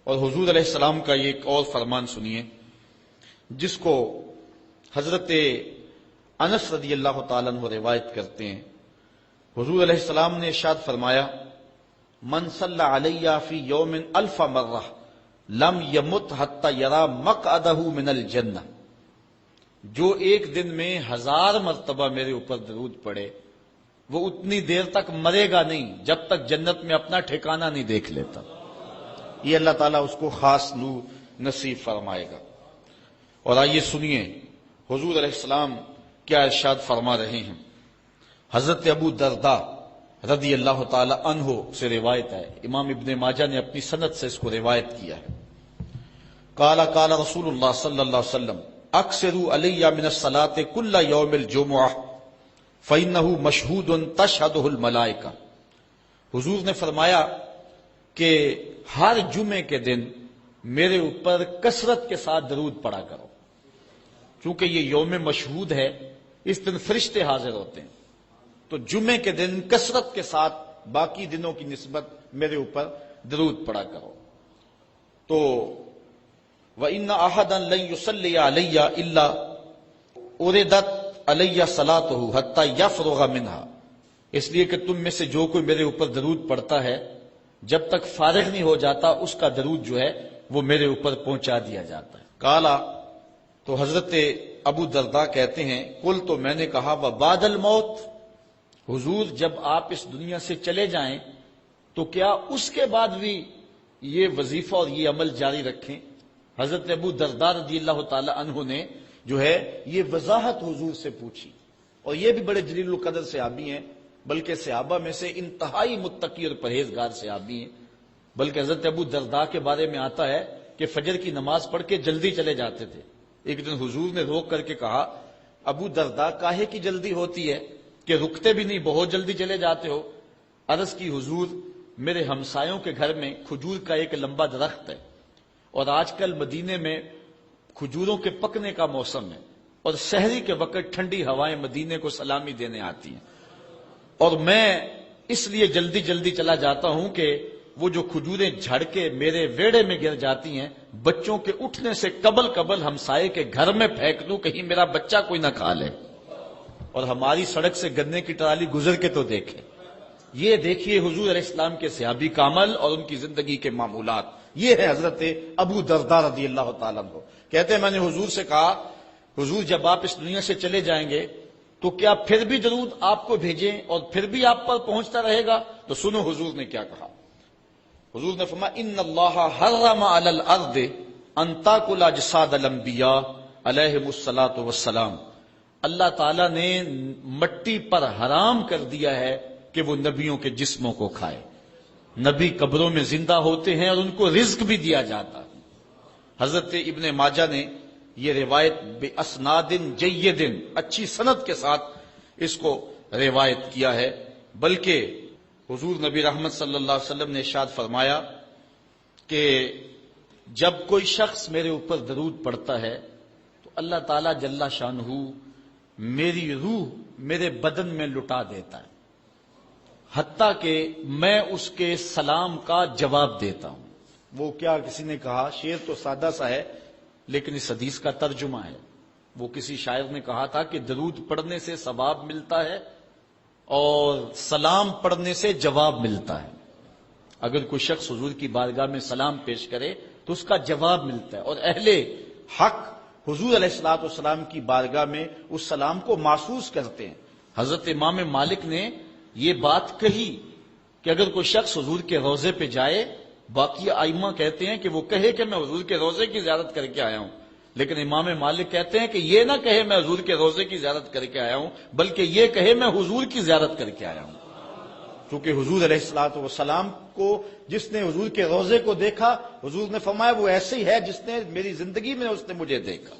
اور حضور علیہ السلام کا یہ ایک اور فرمان سنیے جس کو حضرت انس رضی اللہ تعالیٰ عنہ روایت کرتے ہیں۔ حضور علیہ السلام نے ارشاد فرمایا، من صلی علیہ فی یوم 1000 مرہ لم یمت حتی یری مقعدہ من الجنہ، جو ایک دن میں 1000 مرتبہ میرے اوپر درود پڑے وہ اتنی دیر تک مرے گا نہیں جب تک جنت میں اپنا ٹھکانہ نہیں دیکھ لیتا۔ یہ اللہ تعالیٰ اس کو خاص نور نصیب فرمائے گا۔ اور آئیے سنیے حضور علیہ السلام کیا ارشاد فرما رہے ہیں۔ حضرت ابو درداء رضی اللہ تعالی عنہ سے روایت ہے، امام ابن ماجہ نے اپنی سند سے اس کو روایت کیا ہے۔ قال قال رسول اللہ صلی اللہ علیہ وسلم اکثروا علی من الصلاۃ کل یوم الجمعہ فإنہ مشہود تشہدہ الملائکہ۔ حضور نے فرمایا کہ ہر جمعے کے دن میرے اوپر کثرت کے ساتھ درود پڑا کرو، چونکہ یہ یوم مشہود ہے، اس دن فرشتے حاضر ہوتے ہیں، تو جمعے کے دن کثرت کے ساتھ باقی دنوں کی نسبت میرے اوپر درود پڑا کرو۔ تو وَإِنَّ أَحَدًا لَن يُصَلِّيَ عَلَيَّ إِلَّا أُرِدَتْ عَلَيَّ صَلَاتُهُ حَتَّى يَفْرُغَ مِنْهَا، اس لیے کہ تم میں سے جو کوئی میرے اوپر درود پڑتا ہے جب تک فارغ نہیں ہو جاتا اس کا درود جو ہے وہ میرے اوپر پہنچا دیا جاتا ہے۔ کالا تو حضرت ابو درداء کہتے ہیں قل تو میں نے کہا وبعد الموت، حضور جب آپ اس دنیا سے چلے جائیں تو کیا اس کے بعد بھی یہ وظیفہ اور یہ عمل جاری رکھیں؟ حضرت ابو درداء رضی اللہ تعالی عنہ نے جو ہے یہ وضاحت حضور سے پوچھی، اور یہ بھی بڑے جلیل القدر صحابی ہیں، بلکہ صحابہ میں سے انتہائی متقی اور پرہیزگار صحابی ہیں۔ بلکہ حضرت ابو درداء کے بارے میں آتا ہے کہ فجر کی نماز پڑھ کے جلدی چلے جاتے تھے۔ ایک دن حضور نے روک کر کے کہا، ابو درداء کاہے کی جلدی ہوتی ہے کہ رکتے بھی نہیں، بہت جلدی چلے جاتے ہو؟ عرض کی حضور میرے ہمسایوں کے گھر میں کھجور کا ایک لمبا درخت ہے، اور آج کل مدینے میں کھجوروں کے پکنے کا موسم ہے، اور سحری کے وقت ٹھنڈی ہوائیں مدینے کو سلامی دینے آتی ہیں، اور میں اس لیے جلدی جلدی چلا جاتا ہوں کہ وہ جو کھجوریں جھڑ کے میرے ویڑے میں گر جاتی ہیں بچوں کے اٹھنے سے قبل ہمسائے کے گھر میں پھینک دوں، کہیں میرا بچہ کوئی نہ کھا لے۔ اور ہماری سڑک سے گنے کی ٹرالی گزر کے تو دیکھیں۔ یہ دیکھیے حضور علیہ السلام کے صحابی کا عمل اور ان کی زندگی کے معمولات۔ یہ ہے حضرت ابو درداء رضی اللہ تعالیٰ عنہ، کہتے ہیں میں نے حضور سے کہا حضور جب آپ اس دنیا سے چلے جائیں گے تو کیا پھر بھی درود آپ کو بھیجیں اور پھر بھی آپ پر پہنچتا رہے گا؟ تو سنو حضور نے کیا کہا۔ حضور نے فرمایا ان اللہ حرم علی الارض ان تاکل اجساد الانبیاء علیہم الصلاۃ والسلام، اللہ تعالیٰ نے مٹی پر حرام کر دیا ہے کہ وہ نبیوں کے جسموں کو کھائے۔ نبی قبروں میں زندہ ہوتے ہیں اور ان کو رزق بھی دیا جاتا ہے۔ حضرت ابن ماجہ نے یہ روایت باسناد جید اچھی سند کے ساتھ اس کو روایت کیا ہے، بلکہ حضور نبی رحمت صلی اللہ علیہ وسلم نے ارشاد فرمایا کہ جب کوئی شخص میرے اوپر درود پڑتا ہے تو اللہ تعالیٰ جل شانہ میری روح میرے بدن میں لٹا دیتا ہے، حتیٰ کہ میں اس کے سلام کا جواب دیتا ہوں۔ وہ کیا کسی نے کہا، شعر تو سادہ سا ہے لیکن اس حدیث کا ترجمہ ہے۔ وہ کسی شاعر نے کہا تھا کہ درود پڑھنے سے ثواب ملتا ہے اور سلام پڑھنے سے جواب ملتا ہے۔ اگر کوئی شخص حضور کی بارگاہ میں سلام پیش کرے تو اس کا جواب ملتا ہے، اور اہل حق حضور علیہ الصلوۃ والسلام کی بارگاہ میں اس سلام کو محسوس کرتے ہیں۔ حضرت امام مالک نے یہ بات کہی کہ اگر کوئی شخص حضور کے روضے پہ جائے، باقی ائمہ کہتے ہیں کہ وہ کہے کہ میں حضور کے روضے کی زیارت کر کے آیا ہوں، لیکن امام مالک کہتے ہیں کہ یہ نہ کہے میں حضور کے روضے کی زیارت کر کے آیا ہوں، بلکہ یہ کہے میں حضور کی زیارت کر کے آیا ہوں۔ کیونکہ حضور علیہ الصلوۃ والسلام کو جس نے حضور کے روضے کو دیکھا، حضور نے فرمایا وہ ایسے ہی ہے جس نے میری زندگی میں اس نے مجھے دیکھا۔